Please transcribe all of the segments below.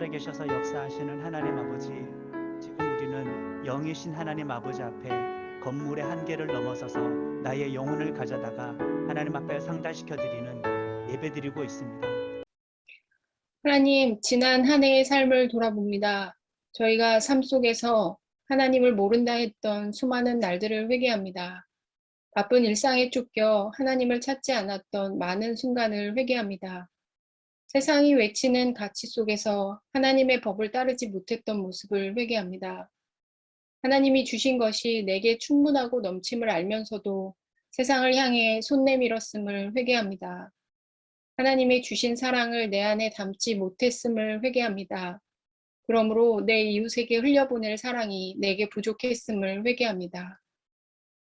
살아계셔서 역사하시는 하나님 아버지, 지금 우리는 영이신 하나님 아버지 앞에 건물의 한계를 넘어서서 나의 영혼을 가져다가 하나님 앞에 상달시켜 드리는 예배드리고 있습니다. 하나님, 지난 한 해의 삶을 돌아봅니다. 저희가 삶 속에서 하나님을 모른다 했던 수많은 날들을 회개합니다. 바쁜 일상에 쫓겨 하나님을 찾지 않았던 많은 순간을 회개합니다. 세상이 외치는 가치 속에서 하나님의 법을 따르지 못했던 모습을 회개합니다. 하나님이 주신 것이 내게 충분하고 넘침을 알면서도 세상을 향해 손 내밀었음을 회개합니다. 하나님의 주신 사랑을 내 안에 담지 못했음을 회개합니다. 그러므로 내 이웃에게 흘려보낼 사랑이 내게 부족했음을 회개합니다.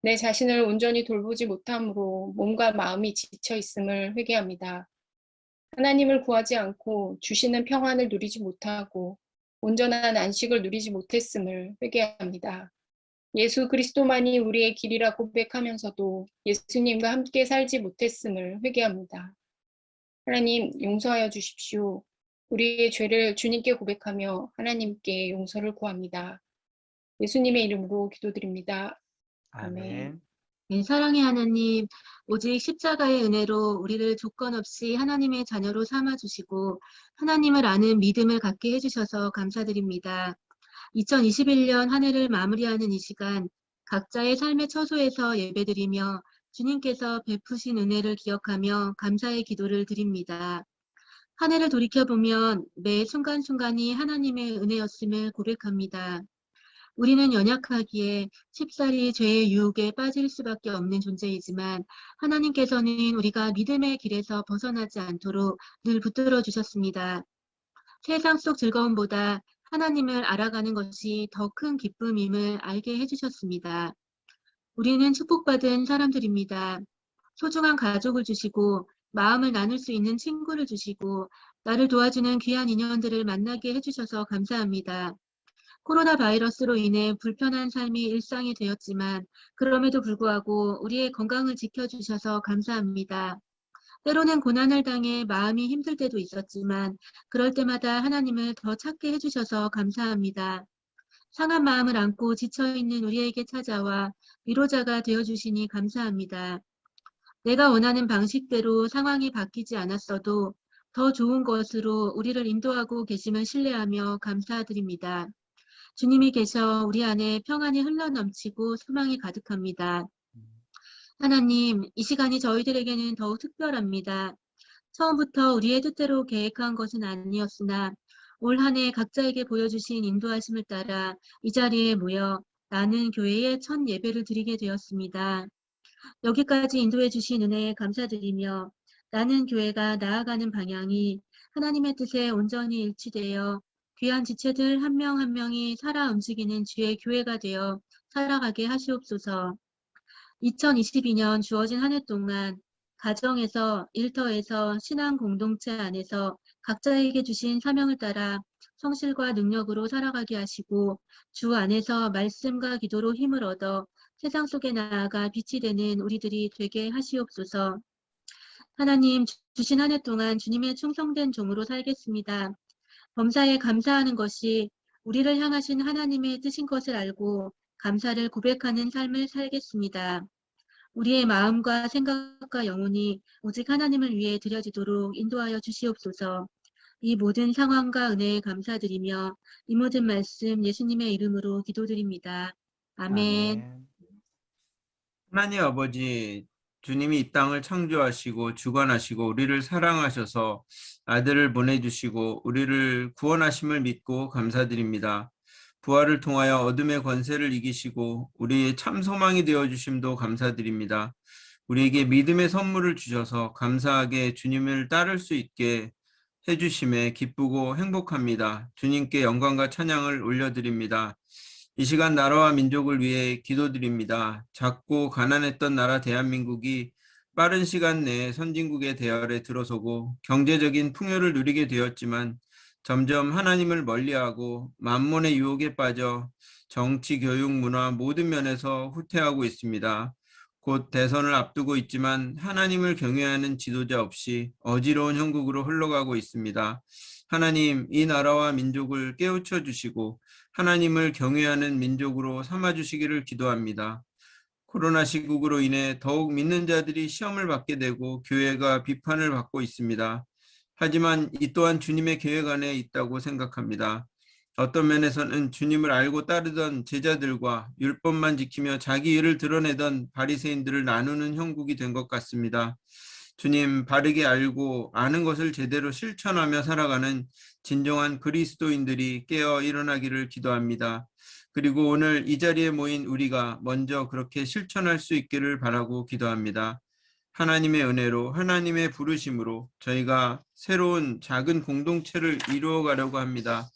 내 자신을 온전히 돌보지 못함으로 몸과 마음이 지쳐 있음을 회개합니다. 하나님을 구하지 않고 주시는 평안을 누리지 못하고 온전한 안식을 누리지 못했음을 회개합니다. 예수 그리스도만이 우리의 길이라 고백하면서도 예수님과 함께 살지 못했음을 회개합니다. 하나님, 용서하여 주십시오. 우리의 죄를 주님께 고백하며 하나님께 용서를 구합니다. 예수님의 이름으로 기도드립니다. 아멘. 네, 사랑의 하나님, 오직 십자가의 은혜로 우리를 조건 없이 하나님의 자녀로 삼아주시고 하나님을 아는 믿음을 갖게 해주셔서 감사드립니다. 2021년 한 해를 마무리하는 이 시간, 각자의 삶의 처소에서 예배드리며 주님께서 베푸신 은혜를 기억하며 감사의 기도를 드립니다. 한 해를 돌이켜보면 매 순간순간이 하나님의 은혜였음을 고백합니다. 우리는 연약하기에 쉽사리 죄의 유혹에 빠질 수밖에 없는 존재이지만 하나님께서는 우리가 믿음의 길에서 벗어나지 않도록 늘 붙들어 주셨습니다. 세상 속 즐거움보다 하나님을 알아가는 것이 더 큰 기쁨임을 알게 해주셨습니다. 우리는 축복받은 사람들입니다. 소중한 가족을 주시고 마음을 나눌 수 있는 친구를 주시고 나를 도와주는 귀한 인연들을 만나게 해주셔서 감사합니다. 코로나 바이러스로 인해 불편한 삶이 일상이 되었지만 그럼에도 불구하고 우리의 건강을 지켜주셔서 감사합니다. 때로는 고난을 당해 마음이 힘들 때도 있었지만 그럴 때마다 하나님을 더 찾게 해주셔서 감사합니다. 상한 마음을 안고 지쳐있는 우리에게 찾아와 위로자가 되어주시니 감사합니다. 내가 원하는 방식대로 상황이 바뀌지 않았어도 더 좋은 것으로 우리를 인도하고 계심을 신뢰하며 감사드립니다. 주님이 계셔 우리 안에 평안이 흘러넘치고 소망이 가득합니다. 하나님, 이 시간이 저희들에게는 더욱 특별합니다. 처음부터 우리의 뜻대로 계획한 것은 아니었으나 올 한 해 각자에게 보여주신 인도하심을 따라 이 자리에 모여 나는 교회의 첫 예배를 드리게 되었습니다. 여기까지 인도해 주신 은혜에 감사드리며 나는 교회가 나아가는 방향이 하나님의 뜻에 온전히 일치되어 귀한 지체들 한 명 한 명이 살아 움직이는 주의 교회가 되어 살아가게 하시옵소서. 2022년 주어진 한 해 동안 가정에서, 일터에서, 신앙 공동체 안에서 각자에게 주신 사명을 따라 성실과 능력으로 살아가게 하시고 주 안에서 말씀과 기도로 힘을 얻어 세상 속에 나아가 빛이 되는 우리들이 되게 하시옵소서. 하나님, 주신 한 해 동안 주님의 충성된 종으로 살겠습니다. 범사에 감사하는 것이 우리를 향하신 하나님의 뜻인 것을 알고 감사를 고백하는 삶을 살겠습니다. 우리의 마음과 생각과 영혼이 오직 하나님을 위해 드려지도록 인도하여 주시옵소서. 이 모든 상황과 은혜에 감사드리며 이 모든 말씀 예수님의 이름으로 기도드립니다. 아멘. 하나님 아버지, 주님이 이 땅을 창조하시고 주관하시고 우리를 사랑하셔서 아들을 보내주시고 우리를 구원하심을 믿고 감사드립니다. 부활을 통하여 어둠의 권세를 이기시고 우리의 참 소망이 되어주심도 감사드립니다. 우리에게 믿음의 선물을 주셔서 감사하게 주님을 따를 수 있게 해주심에 기쁘고 행복합니다. 주님께 영광과 찬양을 올려드립니다. 이 시간 나라와 민족을 위해 기도드립니다. 작고 가난했던 나라 대한민국이 빠른 시간 내에 선진국의 대열에 들어서고 경제적인 풍요를 누리게 되었지만 점점 하나님을 멀리하고 만몬의 유혹에 빠져 정치, 교육, 문화 모든 면에서 후퇴하고 있습니다. 곧 대선을 앞두고 있지만 하나님을 경외하는 지도자 없이 어지러운 형국으로 흘러가고 있습니다. 하나님, 이 나라와 민족을 깨우쳐 주시고 하나님을 경외하는 민족으로 삼아 주시기를 기도합니다. 코로나 시국으로 인해 더욱 믿는 자들이 시험을 받게 되고 교회가 비판을 받고 있습니다. 하지만 이 또한 주님의 계획 안에 있다고 생각합니다. 어떤 면에서는 주님을 알고 따르던 제자들과 율법만 지키며 자기 의를 드러내던 바리새인들을 나누는 형국이 된 것 같습니다. 주님, 바르게 알고 아는 것을 제대로 실천하며 살아가는 진정한 그리스도인들이 깨어 일어나기를 기도합니다. 그리고 오늘 이 자리에 모인 우리가 먼저 그렇게 실천할 수 있기를 바라고 기도합니다. 하나님의 은혜로, 하나님의 부르심으로 저희가 새로운 작은 공동체를 이루어가려고 합니다.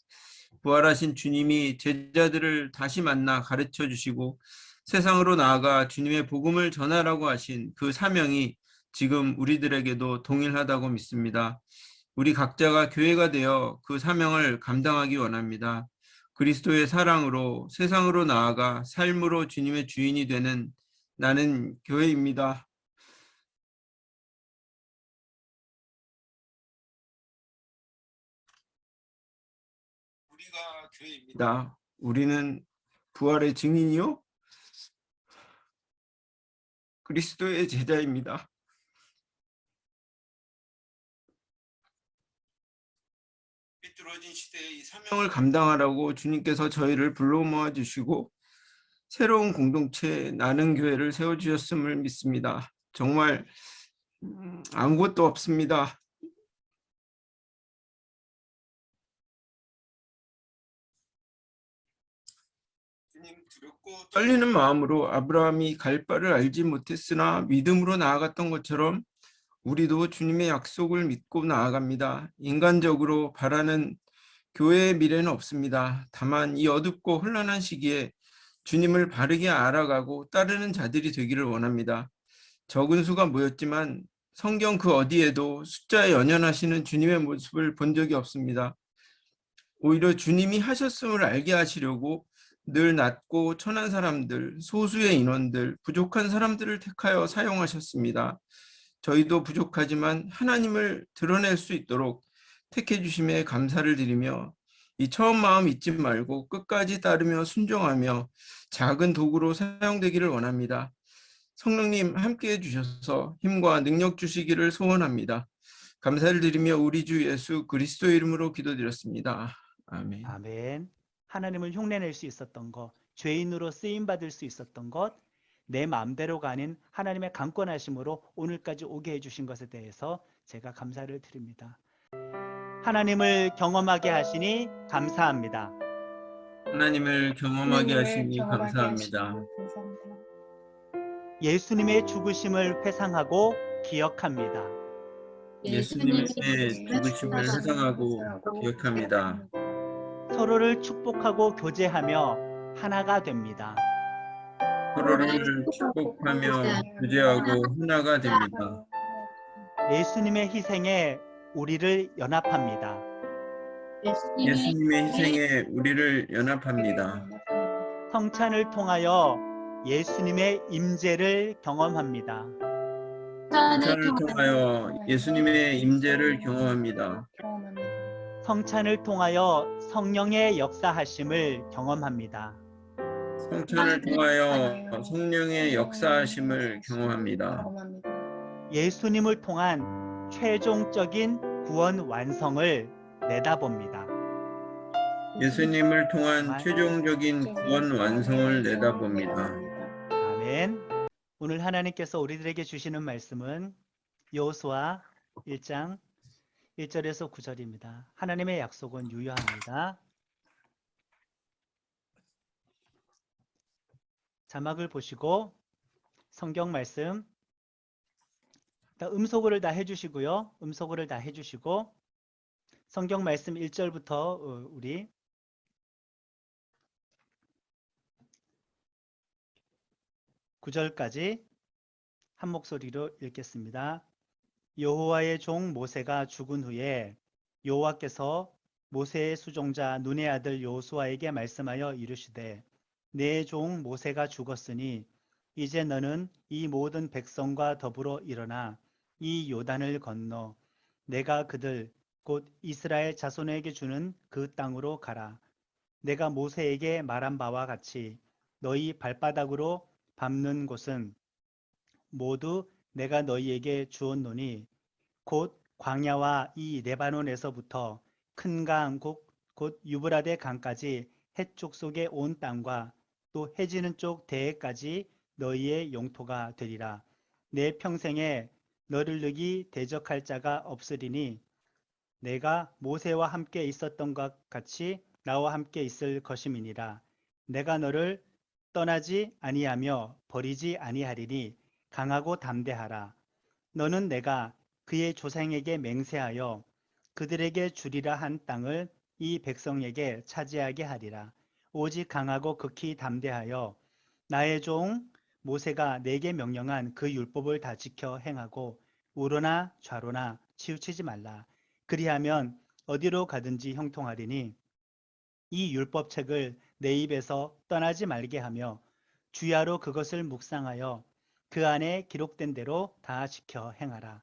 부활하신 주님이 제자들을 다시 만나 가르쳐 주시고 세상으로 나아가 주님의 복음을 전하라고 하신 그 사명이 지금 우리들에게도 동일하다고 믿습니다. 우리 각자가 교회가 되어 그 사명을 감당하기 원합니다. 그리스도의 사랑으로 세상으로 나아가 삶으로 주님의 주인이 되는 나는 교회입니다. 우리가 교회입니다. 우리는 부활의 증인이요 그리스도의 제자입니다. 삐뚤어진 시대의 이 사명을 감당하라고 주님께서 저희를 불러 모아 주시고 새로운 공동체 나는 교회를 세워주셨음을 믿습니다. 정말 아무것도 없습니다. 주님, 두렵고 떨리는 마음으로 아브라함이 갈 바를 알지 못했으나 믿음으로 나아갔던 것처럼 우리도 주님의 약속을 믿고 나아갑니다. 인간적으로 바라는 교회의 미래는 없습니다. 다만 이 어둡고 혼란한 시기에 주님을 바르게 알아가고 따르는 자들이 되기를 원합니다. 적은 수가 모였지만 성경 그 어디에도 숫자에 연연하시는 주님의 모습을 본 적이 없습니다. 오히려 주님이 하셨음을 알게 하시려고 늘 낮고 천한 사람들, 소수의 인원들, 부족한 사람들을 택하여 사용하셨습니다. 저희도 부족하지만 하나님을 드러낼 수 있도록 택해 주심에 감사를 드리며 이 처음 마음 잊지 말고 끝까지 따르며 순종하며 작은 도구로 사용되기를 원합니다. 성령님 함께해 주셔서 힘과 능력 주시기를 소원합니다. 감사를 드리며 우리 주 예수 그리스도의 이름으로 기도드렸습니다. 아멘. 아멘. 하나님을 흉내낼 수 있었던 것, 죄인으로 쓰임받을 수 있었던 것, 내 마음대로가 아닌 하나님의 강권하심으로 오늘까지 오게 해주신 것에 대해서 제가 감사를 드립니다. 하나님을 경험하게 하시니 감사합니다. 하나님을 경험하게 하나님을 하시니 경험하게 감사합니다. 하시니 감사합니다. 예수님의 죽으심을 회상하고 기억합니다. 예수님의 죽으심을 회상하고 기억합니다. 서로를 축복하고 교제하며 하나가 됩니다. 서로를 축복하며 교제하고 하나가 됩니다. 예수님의 희생에 우리를 연합합니다. 예수님의 희생에 우리를 연합합니다. 성찬을 통하여 예수님의 임재를 경험합니다. 성찬을 통하여 예수님의 임재를 경험합니다. 성찬을 통하여 성령의 역사하심을 경험합니다. 성찬을 통하여 성령의 역사하심을 경험합니다. 예수님을 통한 최종적인 구원 완성을 내다봅니다. 예수님을 통한 최종적인 구원 완성을 내다봅니다. 아멘. 오늘 하나님께서 우리들에게 주시는 말씀은 여호수아 1장 1절에서 9절입니다. 하나님의 약속은 유효합니다. 자막을 보시고 성경 말씀 음소거를 다 해주시고요. 음소거를 다 해주시고 성경 말씀 1절부터 우리 9절까지 한 목소리로 읽겠습니다. 여호와의 종 모세가 죽은 후에 여호와께서 모세의 수종자 눈의 아들 여호수아에게 말씀하여 이르시되 내 종 모세가 죽었으니 이제 너는 이 모든 백성과 더불어 일어나 이 요단을 건너 내가 그들 곧 이스라엘 자손에게 주는 그 땅으로 가라. 내가 모세에게 말한 바와 같이 너희 발바닥으로 밟는 곳은 모두 내가 너희에게 주었노니 곧 광야와 이 레바논에서부터 큰 강, 곧 유브라데 강까지 해쪽 속의 온 땅과 또 해지는 쪽 대해까지 너희의 영토가 되리라. 내 평생에 너를 능히 대적할 자가 없으리니 내가 모세와 함께 있었던 것 같이 나와 함께 있을 것임이니라. 내가 너를 떠나지 아니하며 버리지 아니하리니 강하고 담대하라. 너는 내가 그의 조상에게 맹세하여 그들에게 주리라 한 땅을 이 백성에게 차지하게 하리라. 오직 강하고 극히 담대하여 나의 종 모세가 내게 명령한 그 율법을 다 지켜 행하고 우로나 좌로나 치우치지 말라. 그리하면 어디로 가든지 형통하리니 이 율법책을 내 입에서 떠나지 말게 하며 주야로 그것을 묵상하여 그 안에 기록된 대로 다 지켜 행하라.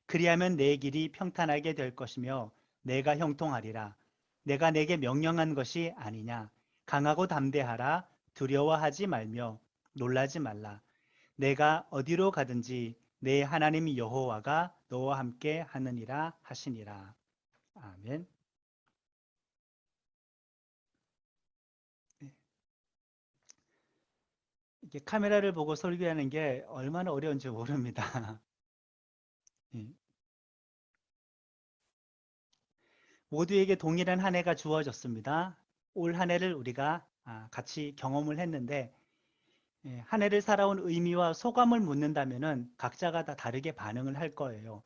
그리하면 내 길이 평탄하게 될 것이며 내가 형통하리라. 내가 내게 명령한 것이 아니냐. 강하고 담대하라. 두려워하지 말며 놀라지 말라. 내가 어디로 가든지 내 하나님 여호와가 너와 함께 하느니라 하시니라. 아멘. 이게 카메라를 보고 설교하는 게 얼마나 어려운지 모릅니다. 예. 모두에게 동일한 한 해가 주어졌습니다. 올 한 해를 우리가 같이 경험을 했는데 한 해를 살아온 의미와 소감을 묻는다면 각자가 다 다르게 반응을 할 거예요.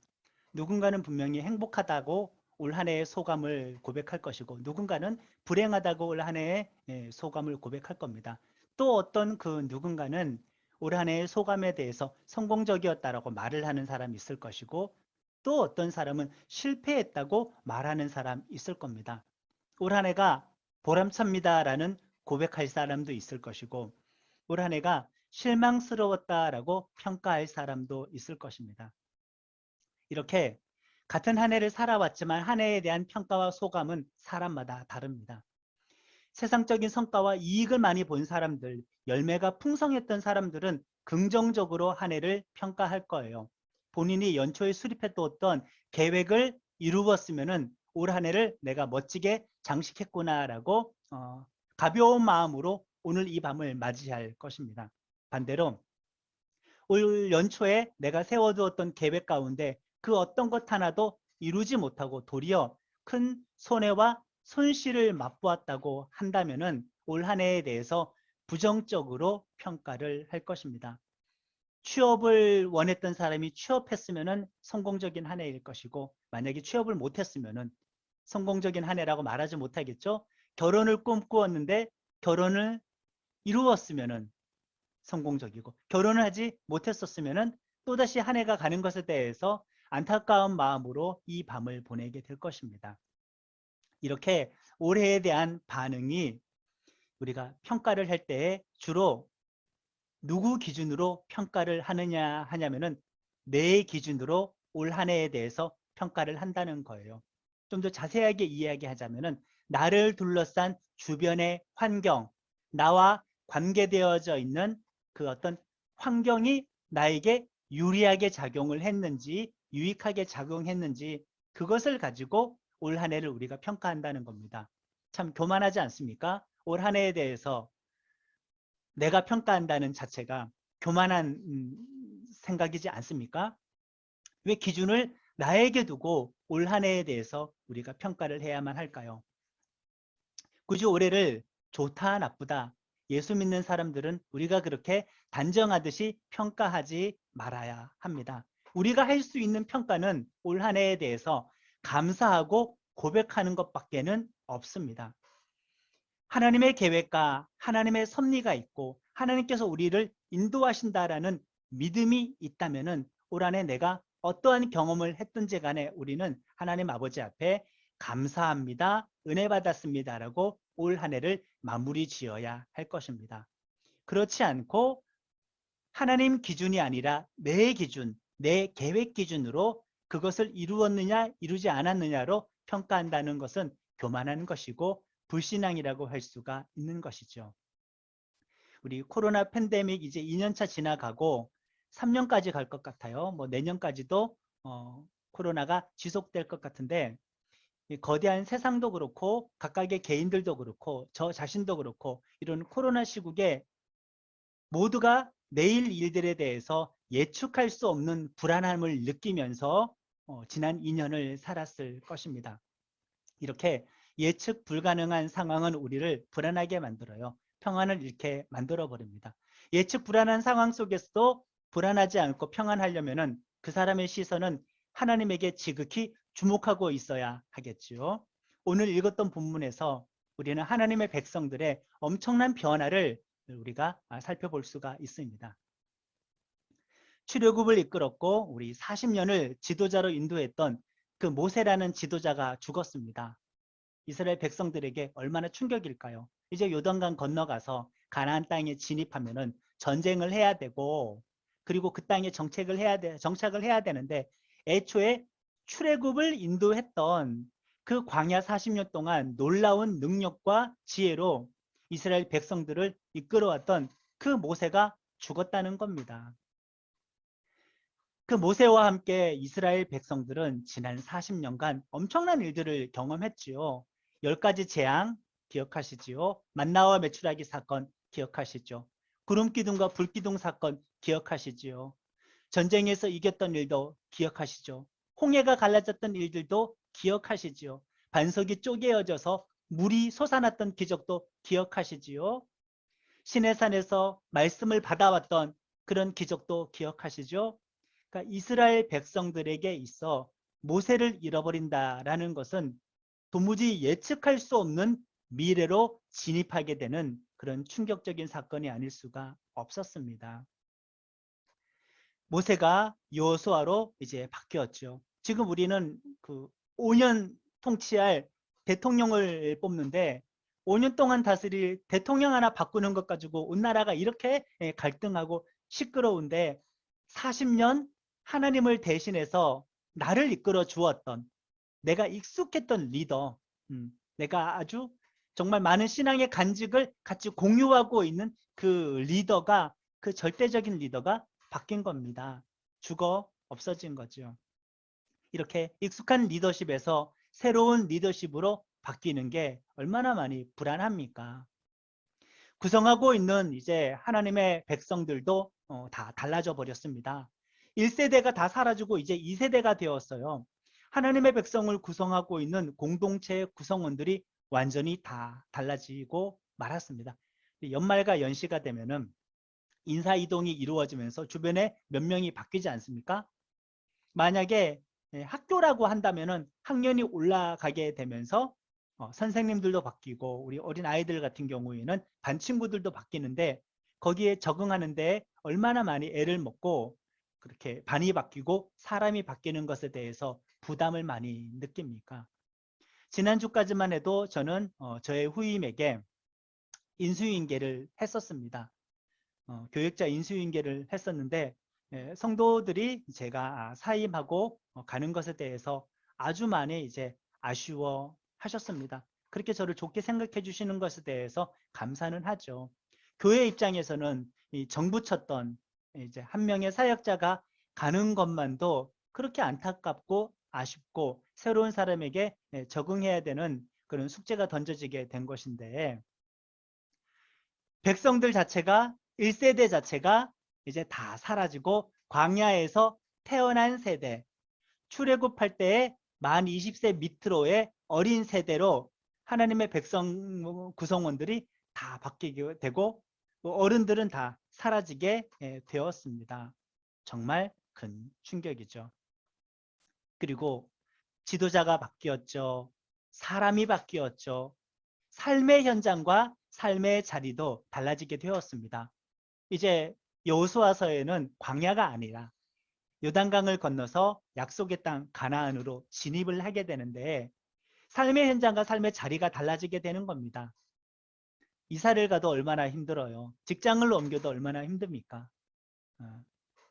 누군가는 분명히 행복하다고 올 한 해의 소감을 고백할 것이고 누군가는 불행하다고 올 한 해의 소감을 고백할 겁니다. 또 어떤 그 누군가는 올 한 해의 소감에 대해서 성공적이었다라고 말을 하는 사람이 있을 것이고 또 어떤 사람은 실패했다고 말하는 사람 있을 겁니다. 올 한 해가 보람찹니다라는 고백할 사람도 있을 것이고 올 한 해가 실망스러웠다라고 평가할 사람도 있을 것입니다. 이렇게 같은 한 해를 살아왔지만 한 해에 대한 평가와 소감은 사람마다 다릅니다. 세상적인 성과와 이익을 많이 본 사람들, 열매가 풍성했던 사람들은 긍정적으로 한 해를 평가할 거예요. 본인이 연초에 수립해두었던 계획을 이루었으면 올 한 해를 내가 멋지게 장식했구나라고 가벼운 마음으로 오늘 이 밤을 맞이할 것입니다. 반대로 올 연초에 내가 세워두었던 계획 가운데 그 어떤 것 하나도 이루지 못하고 도리어 큰 손해와 손실을 맛보았다고 한다면은 올 한 해에 대해서 부정적으로 평가를 할 것입니다. 취업을 원했던 사람이 취업했으면은 성공적인 한 해일 것이고 만약에 취업을 못했으면은 성공적인 한 해라고 말하지 못하겠죠. 결혼을 꿈꾸었는데 결혼을 이루었으면은 성공적이고 결혼을 하지 못했었으면은 또다시 한 해가 가는 것에 대해서 안타까운 마음으로 이 밤을 보내게 될 것입니다. 이렇게 올해에 대한 반응이 우리가 평가를 할 때에 주로 누구 기준으로 평가를 하냐면은 내 기준으로 올 한 해에 대해서 평가를 한다는 거예요. 좀 더 자세하게 이야기하자면은 나를 둘러싼 주변의 환경, 나와 관계되어져 있는 그 어떤 환경이 나에게 유리하게 작용을 했는지 유익하게 작용했는지 그것을 가지고 올 한 해를 우리가 평가한다는 겁니다. 참 교만하지 않습니까? 올 한 해에 대해서 내가 평가한다는 자체가 교만한 생각이지 않습니까? 왜 기준을 나에게 두고 올 한 해에 대해서 우리가 평가를 해야만 할까요? 굳이 올해를 좋다 나쁘다 예수 믿는 사람들은 우리가 그렇게 단정하듯이 평가하지 말아야 합니다. 우리가 할 수 있는 평가는 올 한 해에 대해서 감사하고 고백하는 것밖에는 없습니다. 하나님의 계획과 하나님의 섭리가 있고 하나님께서 우리를 인도하신다라는 믿음이 있다면은 올 한 해 내가 어떠한 경험을 했든지 간에 우리는 하나님 아버지 앞에 감사합니다. 은혜 받았습니다라고 올 한 해를 마무리 지어야 할 것입니다. 그렇지 않고 하나님 기준이 아니라 내 기준, 내 계획 기준으로 그것을 이루었느냐 이루지 않았느냐로 평가한다는 것은 교만한 것이고 불신앙이라고 할 수가 있는 것이죠. 우리 코로나 팬데믹 이제 2년차 지나가고 3년까지 갈 것 같아요. 뭐 내년까지도 코로나가 지속될 것 같은데, 이 거대한 세상도 그렇고 각각의 개인들도 그렇고 저 자신도 그렇고 이런 코로나 시국에 모두가 내일 일들에 대해서 예측할 수 없는 불안함을 느끼면서 지난 2년을 살았을 것입니다. 이렇게 예측 불가능한 상황은 우리를 불안하게 만들어요. 평안을 잃게 만들어 버립니다. 예측 불안한 상황 속에서도 불안하지 않고 평안하려면은 그 사람의 시선은 하나님에게 지극히 주목하고 있어야 하겠지요. 오늘 읽었던 본문에서 우리는 하나님의 백성들의 엄청난 변화를 우리가 살펴볼 수가 있습니다. 출애굽을 이끌었고 우리 40년을 지도자로 인도했던 그 모세라는 지도자가 죽었습니다. 이스라엘 백성들에게 얼마나 충격일까요? 이제 요단강 건너가서 가나안 땅에 진입하면은 전쟁을 해야 되고, 그리고 그 땅에 정착을 해야 되는데, 애초에 출애굽을 인도했던 그 광야 40년 동안 놀라운 능력과 지혜로 이스라엘 백성들을 이끌어왔던 그 모세가 죽었다는 겁니다. 그 모세와 함께 이스라엘 백성들은 지난 40년간 엄청난 일들을 경험했지요. 10가지 재앙 기억하시지요? 만나와 메추라기 사건 기억하시죠? 구름기둥과 불기둥 사건 기억하시지요? 전쟁에서 이겼던 일도 기억하시죠? 홍해가 갈라졌던 일들도 기억하시지요? 반석이 쪼개어져서 물이 솟아났던 기적도 기억하시지요? 시내산에서 말씀을 받아왔던 그런 기적도 기억하시죠? 그러니까 이스라엘 백성들에게 있어 모세를 잃어버린다라는 것은 도무지 예측할 수 없는 미래로 진입하게 되는 그런 충격적인 사건이 아닐 수가 없었습니다. 모세가 여호수아로 이제 바뀌었죠. 지금 우리는 그 5년 통치할 대통령을 뽑는데 5년 동안 다스릴 대통령 하나 바꾸는 것 가지고 온 나라가 이렇게 갈등하고 시끄러운데 40년 하나님을 대신해서 나를 이끌어 주었던, 내가 익숙했던 리더, 내가 아주 정말 많은 신앙의 간직을 같이 공유하고 있는 그 리더가, 그 절대적인 리더가 바뀐 겁니다. 죽어 없어진 거죠. 이렇게 익숙한 리더십에서 새로운 리더십으로 바뀌는 게 얼마나 많이 불안합니까? 구성하고 있는 이제 하나님의 백성들도 다 달라져 버렸습니다. 1세대가 다 사라지고 이제 2세대가 되었어요. 하나님의 백성을 구성하고 있는 공동체 구성원들이 완전히 다 달라지고 말았습니다. 연말과 연시가 되면은 인사이동이 이루어지면서 주변에 몇 명이 바뀌지 않습니까? 만약에 학교라고 한다면은 학년이 올라가게 되면서 선생님들도 바뀌고 우리 어린 아이들 같은 경우에는 반 친구들도 바뀌는데 거기에 적응하는데 얼마나 많이 애를 먹고 그렇게 반이 바뀌고 사람이 바뀌는 것에 대해서 부담을 많이 느낍니까? 지난주까지만 해도 저는 저의 후임에게 인수인계를 했었습니다. 교역자 인수인계를 했었는데 성도들이 제가 사임하고 가는 것에 대해서 아주 많이 이제 아쉬워 하셨습니다. 그렇게 저를 좋게 생각해 주시는 것에 대해서 감사는 하죠. 교회 입장에서는 이 정부 쳤던 이제 한 명의 사역자가 가는 것만도 그렇게 안타깝고 아쉽고 새로운 사람에게 적응해야 되는 그런 숙제가 던져지게 된 것인데, 백성들 자체가 1세대 자체가 이제 다 사라지고 광야에서 태어난 세대, 출애굽할 때에 만 20세 밑으로의 어린 세대로 하나님의 백성 구성원들이 다 바뀌게 되고 어른들은 다 사라지게 되었습니다. 정말 큰 충격이죠. 그리고 지도자가 바뀌었죠. 사람이 바뀌었죠. 삶의 현장과 삶의 자리도 달라지게 되었습니다. 이제 여호수아서에는 광야가 아니라 요단강을 건너서 약속의 땅 가나안으로 진입을 하게 되는데 삶의 현장과 삶의 자리가 달라지게 되는 겁니다. 이사를 가도 얼마나 힘들어요. 직장을 옮겨도 얼마나 힘듭니까?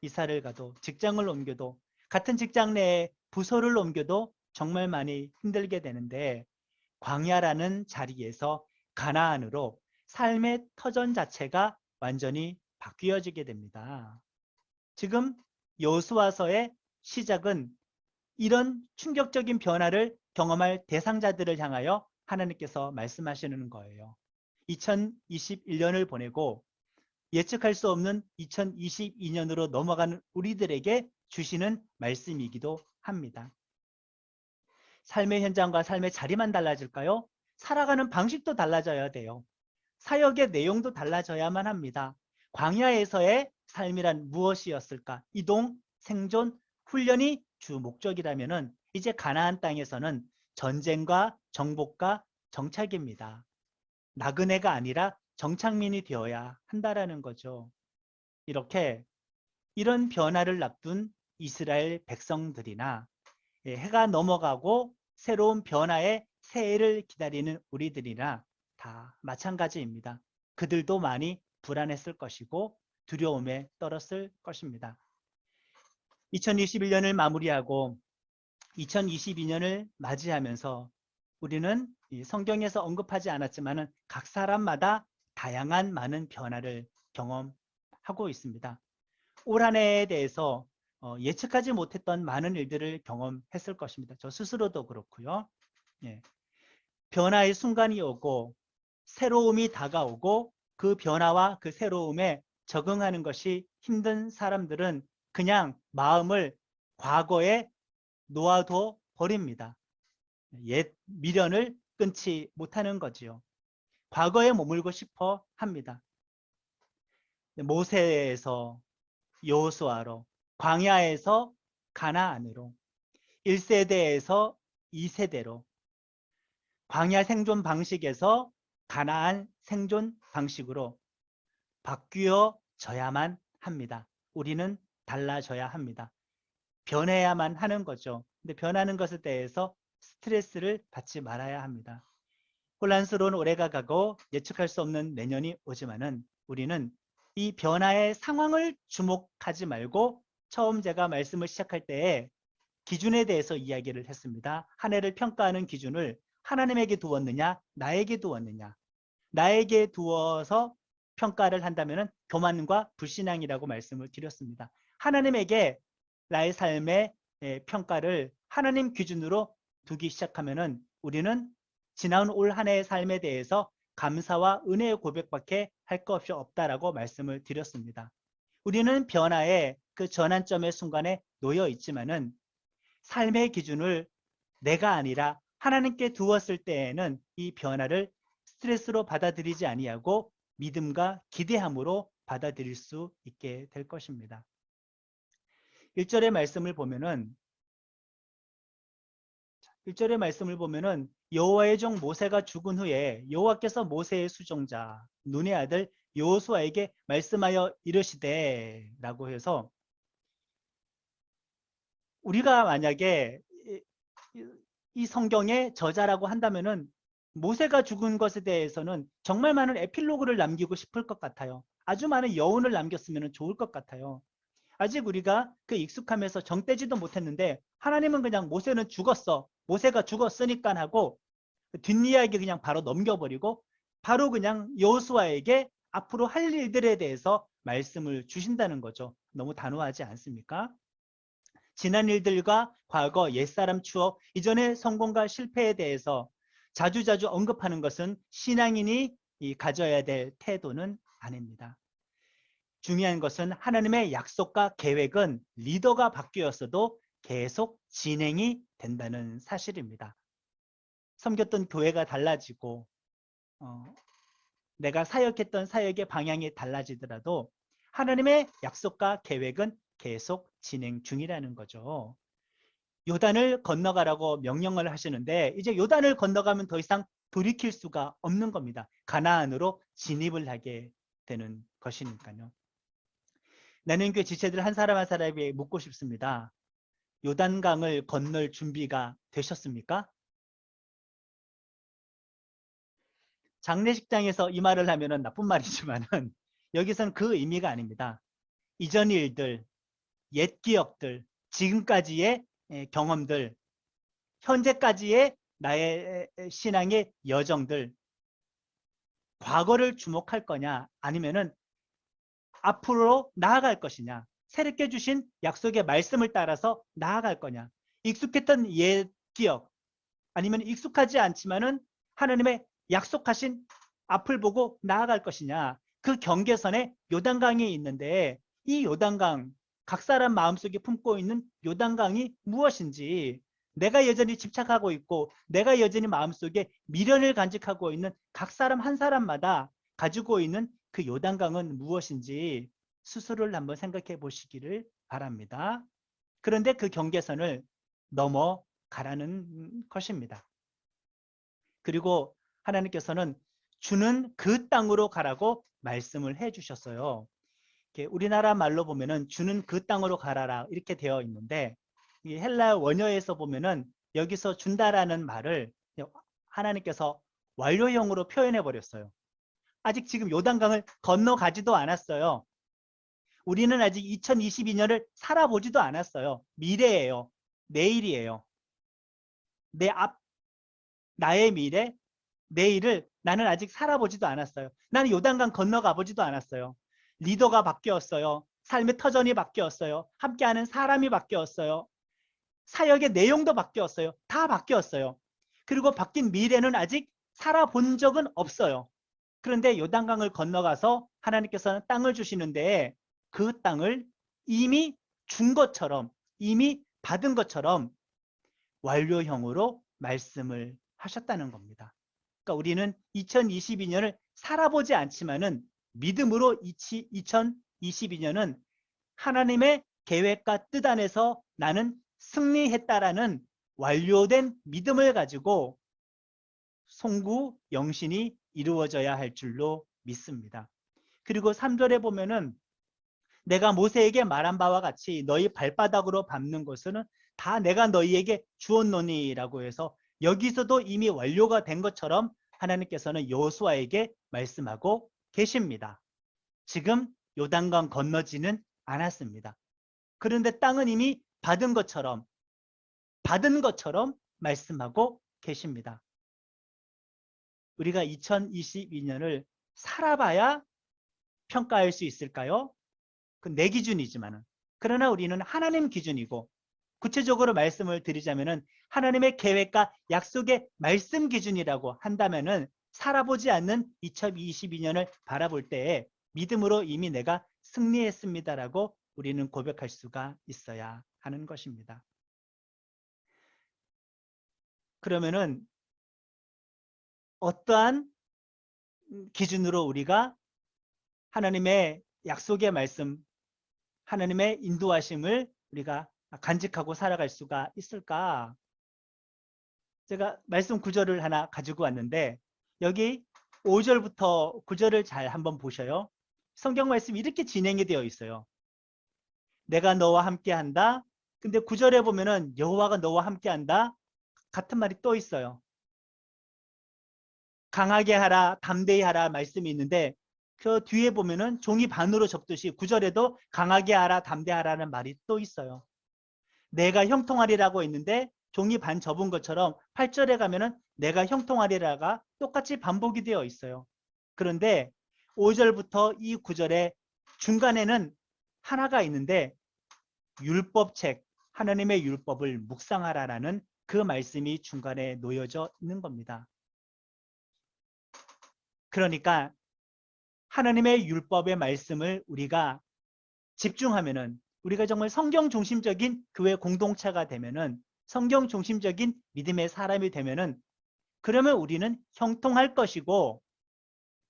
이사를 가도 직장을 옮겨도 같은 직장 내에 부서를 옮겨도 정말 많이 힘들게 되는데 광야라는 자리에서 가나안으로 삶의 터전 자체가 완전히 바뀌어지게 됩니다. 지금 여호수아서의 시작은 이런 충격적인 변화를 경험할 대상자들을 향하여 하나님께서 말씀하시는 거예요. 2021년을 보내고 예측할 수 없는 2022년으로 넘어가는 우리들에게 주시는 말씀이기도 합니다. 삶의 현장과 삶의 자리만 달라질까요? 살아가는 방식도 달라져야 돼요. 사역의 내용도 달라져야만 합니다. 광야에서의 삶이란 무엇이었을까? 이동, 생존, 훈련이 주 목적이라면은 이제 가나안 땅에서는 전쟁과 정복과 정착입니다. 나그네가 아니라 정착민이 되어야 한다라는 거죠. 이런 변화를 앞둔 이스라엘 백성들이나 해가 넘어가고 새로운 변화의 새해를 기다리는 우리들이나 다 마찬가지입니다. 그들도 많이 불안했을 것이고 두려움에 떨었을 것입니다. 2021년을 마무리하고 2022년을 맞이하면서 우리는 성경에서 언급하지 않았지만 각 사람마다 다양한 많은 변화를 경험하고 있습니다. 올 한 해에 대해서 예측하지 못했던 많은 일들을 경험했을 것입니다. 저 스스로도 그렇고요. 변화의 순간이 오고 새로움이 다가오고 그 변화와 그 새로움에 적응하는 것이 힘든 사람들은 그냥 마음을 과거에 놓아둬 버립니다. 옛 미련을 끊지 못하는 거지요. 과거에 머물고 싶어 합니다. 모세에서 여호수아로, 광야에서 가나안으로, 1세대에서 2세대로, 광야 생존 방식에서 가나안 생존 방식으로 바뀌어져야만 합니다. 우리는 달라져야 합니다. 변해야만 하는 거죠. 근데 변하는 것에 대해서 스트레스를 받지 말아야 합니다. 혼란스러운 올해가 가고 예측할 수 없는 내년이 오지만은 우리는 이 변화의 상황을 주목하지 말고 처음 제가 말씀을 시작할 때에 기준에 대해서 이야기를 했습니다. 한 해를 평가하는 기준을 하나님에게 두었느냐, 나에게 두었느냐. 나에게 두어서 평가를 한다면 교만과 불신앙이라고 말씀을 드렸습니다. 하나님에게 나의 삶의 평가를 하나님 기준으로 두기 시작하면 우리는 지나온 올 한 해의 삶에 대해서 감사와 은혜의 고백밖에 할 것 없이 없다라고 말씀을 드렸습니다. 우리는 변화의 그 전환점의 순간에 놓여 있지만은 삶의 기준을 내가 아니라 하나님께 두었을 때에는 이 변화를 스트레스로 받아들이지 아니하고 믿음과 기대함으로 받아들일 수 있게 될 것입니다. 1절의 말씀을 보면은 여호와의 종 모세가 죽은 후에 여호와께서 모세의 수종자 눈의 아들 여호수아에게 말씀하여 이르시되 라고 해서 우리가 만약에 이 성경의 저자라고 한다면은 모세가 죽은 것에 대해서는 정말 많은 에필로그를 남기고 싶을 것 같아요. 아주 많은 여운을 남겼으면 좋을 것 같아요. 아직 우리가 그 익숙함에서 정떼지도 못했는데 하나님은 그냥 모세는 죽었어. 모세가 죽었으니까 하고 뒷이야기 그냥 바로 넘겨버리고 바로 그냥 여호수아에게 앞으로 할 일들에 대해서 말씀을 주신다는 거죠. 너무 단호하지 않습니까? 지난 일들과 과거 옛사람 추억, 이전의 성공과 실패에 대해서 자주자주 언급하는 것은 신앙인이 가져야 될 태도는 아닙니다. 중요한 것은 하나님의 약속과 계획은 리더가 바뀌었어도 계속 진행이 된다는 사실입니다. 섬겼던 교회가 달라지고 내가 사역했던 사역의 방향이 달라지더라도 하나님의 약속과 계획은 계속 진행 중이라는 거죠. 요단을 건너가라고 명령을 하시는데 이제 요단을 건너가면 더 이상 돌이킬 수가 없는 겁니다. 가나안으로 진입을 하게 되는 것이니까요. 나는 교회 지체들 한 사람 한 사람에게 묻고 싶습니다. 요단강을 건널 준비가 되셨습니까? 장례식장에서 이 말을 하면 나쁜 말이지만은 여기서는 그 의미가 아닙니다. 이전 일들, 옛 기억들, 지금까지의 경험들, 현재까지의 나의 신앙의 여정들, 과거를 주목할 거냐 아니면은 앞으로 나아갈 것이냐, 새롭게 주신 약속의 말씀을 따라서 나아갈 거냐, 익숙했던 옛 기억 아니면 익숙하지 않지만은 하나님의 약속하신 앞을 보고 나아갈 것이냐, 그 경계선에 요단강이 있는데 이 요단강, 각 사람 마음속에 품고 있는 요단강이 무엇인지, 내가 여전히 집착하고 있고 내가 여전히 마음속에 미련을 간직하고 있는 각 사람 한 사람마다 가지고 있는 그 요단강은 무엇인지 스스로를 한번 생각해 보시기를 바랍니다. 그런데 그 경계선을 넘어가라는 것입니다. 그리고 하나님께서는 주는 그 땅으로 가라고 말씀을 해 주셨어요. 우리나라 말로 보면은 주는 그 땅으로 가라라 이렇게 되어 있는데, 이 헬라 원어에서 보면은 여기서 준다라는 말을 하나님께서 완료형으로 표현해 버렸어요. 아직 지금 요단강을 건너가지도 않았어요. 우리는 아직 2022년을 살아보지도 않았어요. 미래예요. 내일이에요. 나의 미래, 내일을 나는 아직 살아보지도 않았어요. 나는 요단강 건너가 보지도 않았어요. 리더가 바뀌었어요. 삶의 터전이 바뀌었어요. 함께하는 사람이 바뀌었어요. 사역의 내용도 바뀌었어요. 다 바뀌었어요. 그리고 바뀐 미래는 아직 살아본 적은 없어요. 그런데 요단강을 건너가서 하나님께서는 땅을 주시는데 그 땅을 이미 준 것처럼, 이미 받은 것처럼 완료형으로 말씀을 하셨다는 겁니다. 그러니까 우리는 2022년을 살아보지 않지만은 믿음으로 2022년은 하나님의 계획과 뜻 안에서 나는 승리했다라는 완료된 믿음을 가지고 송구 영신이 이루어져야 할 줄로 믿습니다. 그리고 3절에 보면은 내가 모세에게 말한 바와 같이 너희 발바닥으로 밟는 것은 다 내가 너희에게 주었노니라고 해서 여기서도 이미 완료가 된 것처럼 하나님께서는 여호수아에게 말씀하고 계십니다. 지금 요단강 건너지는 않았습니다. 그런데 땅은 이미 받은 것처럼 말씀하고 계십니다. 우리가 2022년을 살아봐야 평가할 수 있을까요? 그 내 기준이지만은, 그러나 우리는 하나님 기준이고, 구체적으로 말씀을 드리자면은 하나님의 계획과 약속의 말씀 기준이라고 한다면은 살아보지 않는 2022년을 바라볼 때에 믿음으로 이미 내가 승리했습니다라고 우리는 고백할 수가 있어야 하는 것입니다. 그러면은 어떠한 기준으로 우리가 하나님의 약속의 말씀, 하나님의 인도하심을 우리가 간직하고 살아갈 수가 있을까? 제가 말씀 구절을 하나 가지고 왔는데 여기 5절부터 9절을 잘 한번 보셔요. 성경 말씀이 이렇게 진행이 되어 있어요. 내가 너와 함께한다. 근데 9절에 보면은 여호와가 너와 함께한다. 같은 말이 또 있어요. 강하게 하라, 담대히 하라 말씀이 있는데 그 뒤에 보면은 종이 반으로 접듯이 9절에도 강하게 하라, 담대하라는 말이 또 있어요. 내가 형통하리라고 했는데 종이 반 접은 것처럼 8절에 가면은 내가 형통하리라가 똑같이 반복이 되어 있어요. 그런데 5절부터 이 9절의 중간에는 하나가 있는데 율법책, 하나님의 율법을 묵상하라라는 그 말씀이 중간에 놓여져 있는 겁니다. 그러니까 하나님의 율법의 말씀을 우리가 집중하면은, 우리가 정말 성경 중심적인 교회 공동체가 되면은, 성경 중심적인 믿음의 사람이 되면은, 그러면 우리는 형통할 것이고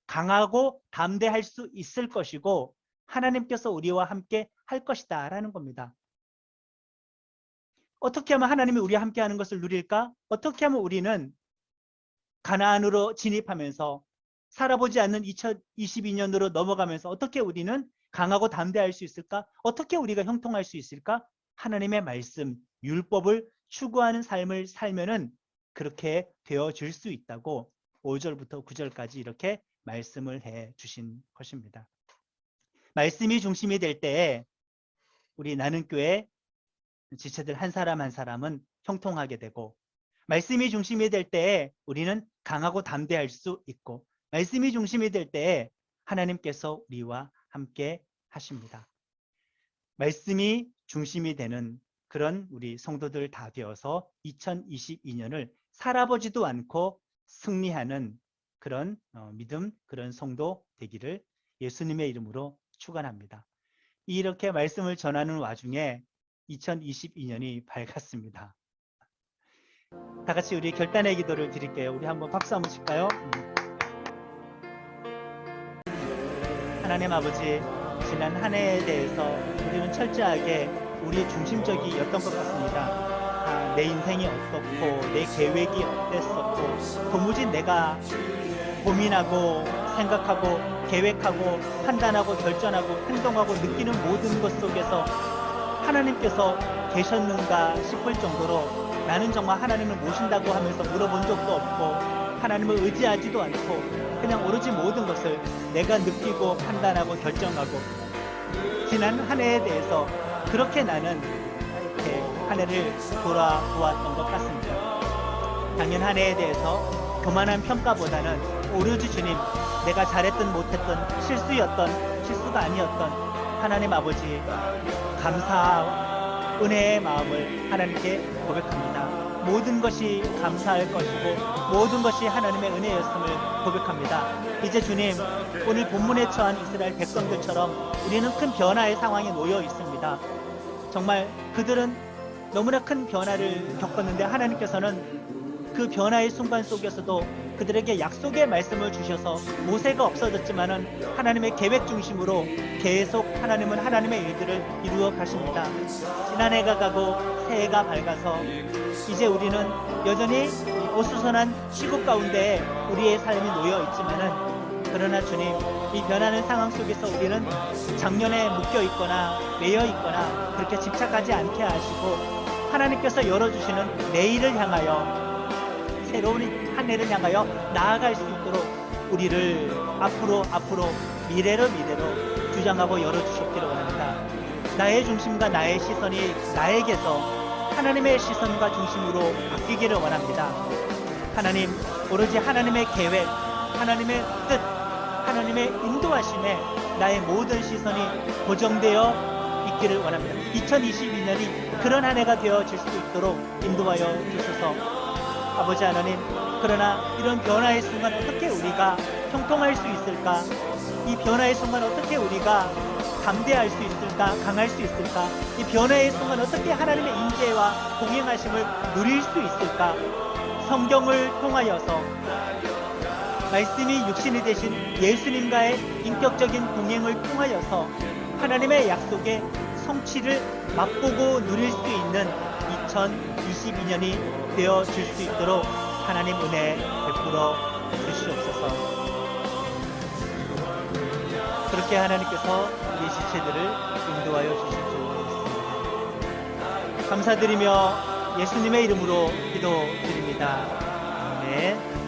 강하고 담대할 수 있을 것이고 하나님께서 우리와 함께 할 것이다 라는 겁니다. 어떻게 하면 하나님이 우리와 함께 하는 것을 누릴까? 어떻게 하면 우리는 가나안으로 진입하면서 살아보지 않는 2022년으로 넘어가면서 어떻게 우리는 강하고 담대할 수 있을까? 어떻게 우리가 형통할 수 있을까? 하나님의 말씀, 율법을 추구하는 삶을 살면은 그렇게 되어질 수 있다고 5절부터 9절까지 이렇게 말씀을 해 주신 것입니다. 말씀이 중심이 될 때에 우리 나는교회 지체들 한 사람 한 사람은 형통하게 되고, 말씀이 중심이 될 때에 우리는 강하고 담대할 수 있고, 말씀이 중심이 될 때에 하나님께서 우리와 함께 하십니다. 말씀이 중심이 되는 그런 우리 성도들 다 되어서 2022년을 살아보지도 않고 승리하는 그런 믿음, 그런 성도 되기를 예수님의 이름으로 축원합니다. 이렇게 말씀을 전하는 와중에 2022년이 밝았습니다. 다 같이 우리 결단의 기도를 드릴게요. 우리 한번 박수 한번 칠까요? 하나님 아버지, 지난 한 해에 대해서 우리는 철저하게 우리의 중심적이었던 것 같습니다. 내 인생이 어떻고 내 계획이 어땠었고, 도무지 내가 고민하고 생각하고 계획하고 판단하고 결정하고 행동하고 느끼는 모든 것 속에서 하나님께서 계셨는가 싶을 정도로 나는 정말 하나님을 모신다고 하면서 물어본 적도 없고 하나님을 의지하지도 않고 그냥 오로지 모든 것을 내가 느끼고 판단하고 결정하고, 지난 한 해에 대해서 그렇게 나는 이렇게 한 해를 돌아보았던 것 같습니다. 작년 한 해에 대해서 교만한 평가보다는 오로지 주님, 내가 잘했든 못했든 실수가 아니었던 하나님 아버지, 감사 은혜의 마음을 하나님께 고백합니다. 모든 것이 감사할 것이고 모든 것이 하나님의 은혜였음을 고백합니다. 이제 주님, 오늘 본문에 처한 이스라엘 백성들처럼 우리는 큰 변화의 상황에 놓여 있습니다. 정말 그들은 너무나 큰 변화를 겪었는데 하나님께서는 그 변화의 순간 속에서도 그들에게 약속의 말씀을 주셔서 모세가 없어졌지만은 하나님의 계획 중심으로 계속 하나님은 하나님의 일들을 이루어 가십니다. 지난 해가 가고 새해가 밝아서 이제 우리는 여전히 어수선한 시국 가운데 우리의 삶이 놓여 있지만은, 그러나 주님, 이 변하는 상황 속에서 우리는 작년에 묶여 있거나 매여 있거나 그렇게 집착하지 않게 하시고 하나님께서 열어주시는 내일을 향하여, 새로운 한 해를 향하여 나아갈 수 있도록 우리를 앞으로 미래로 주장하고 열어주셨기를 원합니다. 나의 중심과 나의 시선이 나에게서 하나님의 시선과 중심으로 바뀌기를 원합니다. 하나님, 오로지 하나님의 계획, 하나님의 뜻, 하나님의 인도하심에 나의 모든 시선이 고정되어 있기를 원합니다. 2022년이 그런 한 해가 되어질 수 있도록 인도하여 주소서. 아버지 하나님, 그러나 이런 변화의 순간 어떻게 우리가 형통할 수 있을까? 이 변화의 순간 어떻게 우리가 담대할 수 있을까? 강할 수 있을까? 이 변화의 순간 어떻게 하나님의 인재와 동행하심을 누릴 수 있을까? 성경을 통하여서 말씀이 육신이 되신 예수님과의 인격적인 동행을 통하여서 하나님의 약속의 성취를 맛보고 누릴 수 있는 2022년이 되어질 수 있도록 하나님 은혜 베풀어 주시옵소서. 그렇게 하나님께서 우리 지체들을 인도하여 주실 줄 믿습니다. 감사드리며 예수님의 이름으로 기도드립니다. 아멘.